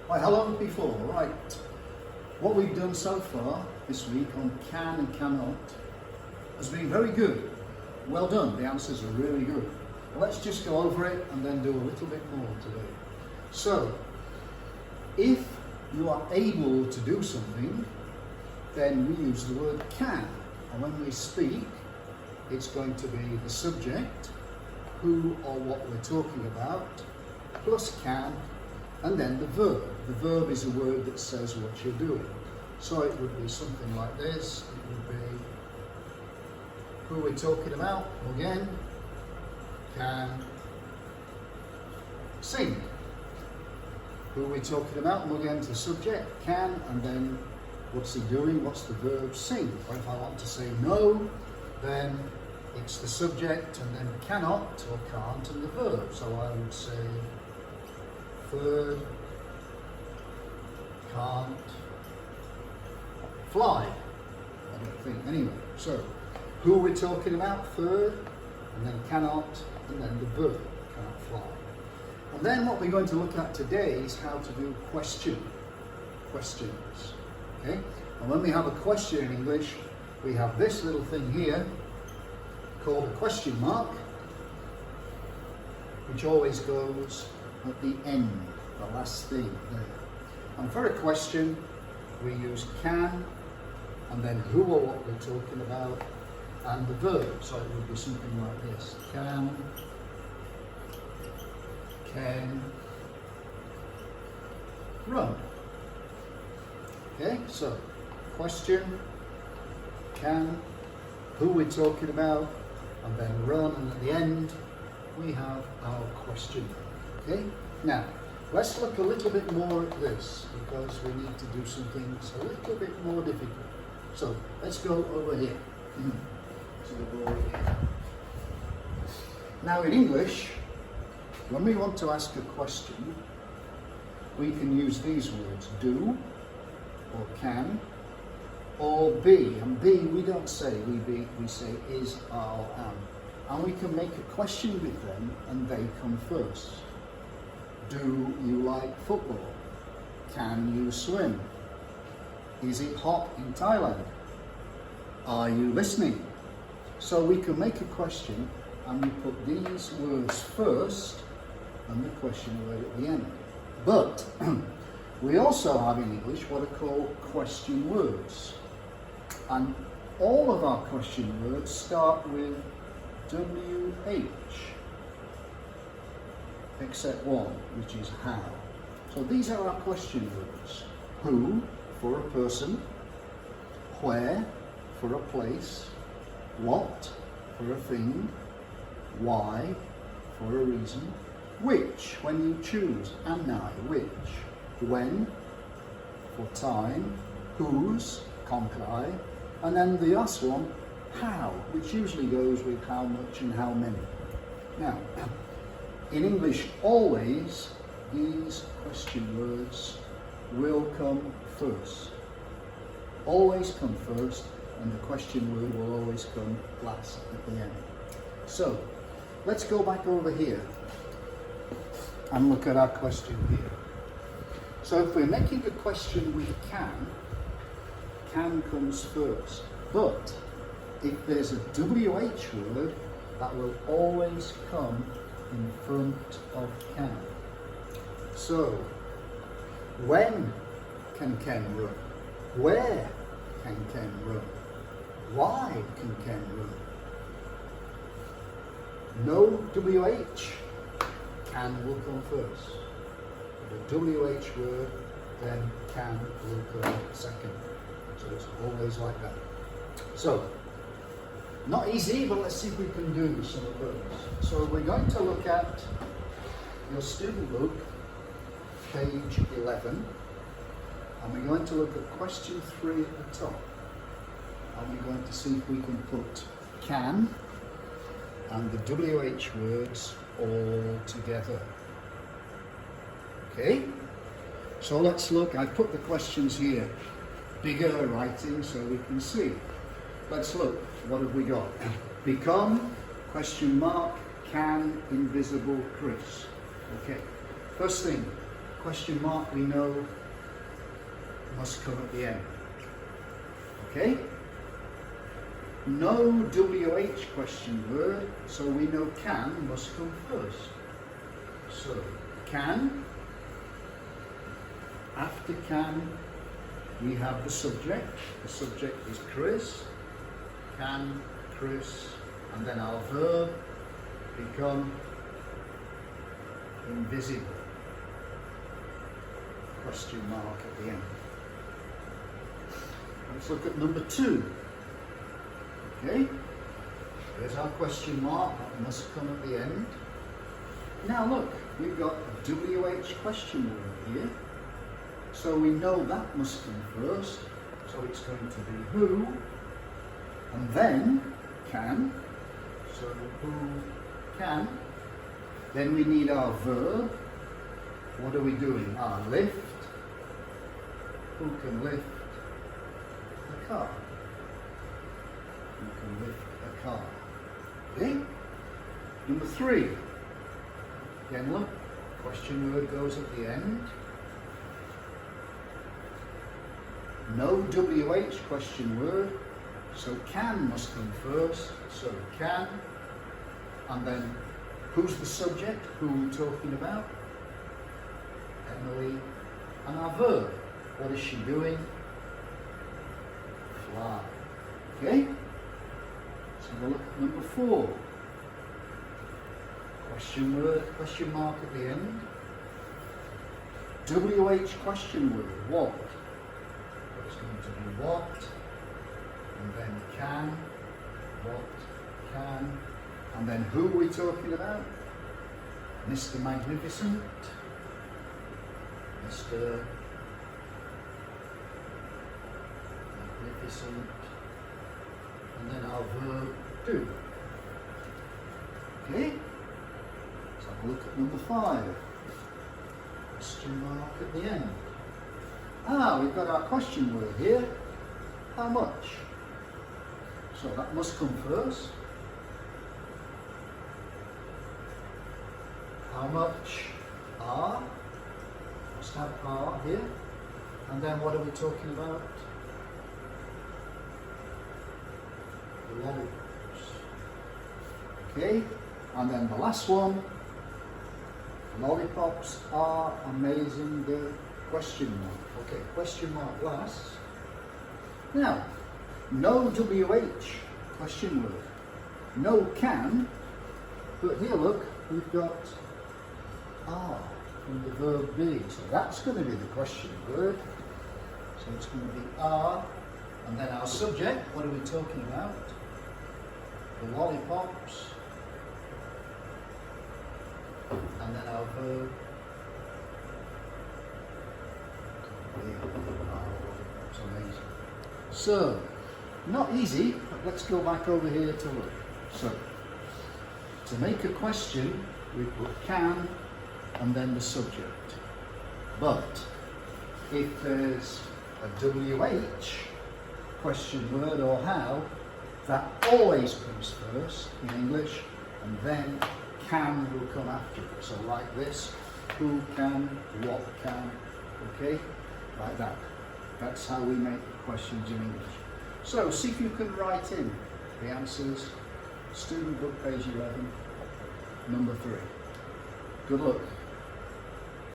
Right, how long before? Right. What we've done so far this week on can and cannot has been very good. Well done, the answers are really good. Well, let's just go over it and then do a little bit more today. So, if you are able to do something, then we use the word can. And when we speak, it's going to be the subject, who or what we're talking about, plus can, and then the verb. The verb is a word that says what you're doing. So it would be something like this. It would be who we're talking about, again, can sing. Who we're talking about, and we're going to the subject, can, and then what's he doing, what's the verb, sing. Or if I want to say no, then it's the subject, and then cannot or can't, and the verb. So I would say third can't fly. I don't think, anyway. So, who we're talking about, third, and then cannot, and then the verb, cannot fly. And then what we're going to look at today is how to do questions. Okay? And when we have a question in English, we have this little thing here called a question mark, which always goes at the end, the last thing there. And for a question, we use can, and then who or what we're talking about, and the verb. So it would be something like this. Can run. Okay, so question, can, who we're talking about, and then run, and at the end we have our question. Okay, now let's look a little bit more at this, because we need to do some things a little bit more difficult. So let's go over here. So we'll go over here. Now in English, when we want to ask a question, we can use these words, do, or can, or be. And be, we don't say we say is, are, am. And we can make a question with them, and they come first. Do you like football? Can you swim? Is it hot in Thailand? Are you listening? So we can make a question, and we put these words first, and the question word at the end. But we also have in English what are called question words. And all of our question words start with WH, except one, which is how. So these are our question words. Who, for a person. Where, for a place. What, for a thing. Why, for a reason. Which, when you choose, and I, which. When, for time. Whose, conquer I. And then the last one, how, which usually goes with how much and how many. Now, in English, always these question words will come first. Always come first, and the question word will always come last at the end. So, let's go back over here and look at our question here. So if we're making a question with can comes first. But if there's a WH word, that will always come in front of can. So, when can Ken run? Where can Ken run? Why can Ken run? No WH, can will come first. The WH word, then can will come second. So it's always like that. So, not easy, but let's see if we can do some of those. So we're going to look at your student book, page 11, and we're going to look at question 3 at the top. And we're going to see if we can put can and the WH words all together. Okay? So let's look. I put the questions here, bigger writing so we can see. Let's look. What have we got? Become, question mark, can, invisible, Chris. Okay. First thing, question mark we know must come at the end. Okay? No WH question word, so we know can must come first. So can, after can, we have the subject. The subject is Chris, can, Chris, and then our verb become invisible. Question mark at the end. Let's look at number 2. Okay, there's our question mark, that must come at the end. Now look, we've got a WH question word here. So we know that must come first. So it's going to be who, and then can. So who can. Then we need our verb. What are we doing? Our lift. Who can lift the car? Who can lift a car? Okay? Number 3. Again, look, question word goes at the end. No WH question word, so can must come first. So can, and then who's the subject? Who are we talking about? Emily. And our verb, what is she doing? Fly. Okay? So we'll look at number 4. Question word, question mark at the end. WH question word, what? It's going to be what, and then can, what, can, and then who are we talking about? Mr. Magnificent, Mr. Magnificent, and then our verb do. Okay? Let's have a look at number 5. Question mark at the end. We've got our question word here. How much? So that must come first. How much are? Must have are here. And then what are we talking about? The lollipops. Okay, and then the last one. Lollipops are amazing. The question mark. Okay, question mark last. Now, no WH question word. No can, but here look, we've got are from the verb be. So that's going to be the question word. So it's going to be are, and then our subject, what are we talking about? The lollipops. And then our verb. It's amazing. So, not easy, but let's go back over here to look. So, to make a question, we put can and then the subject. But if there's a WH question word or how, that always comes first in English, and then can will come after it. So like this, who can, what can, okay? Like that. That's how we make questions in English. So see if you can write in the answers. Student book, page 11, number 3. Good luck.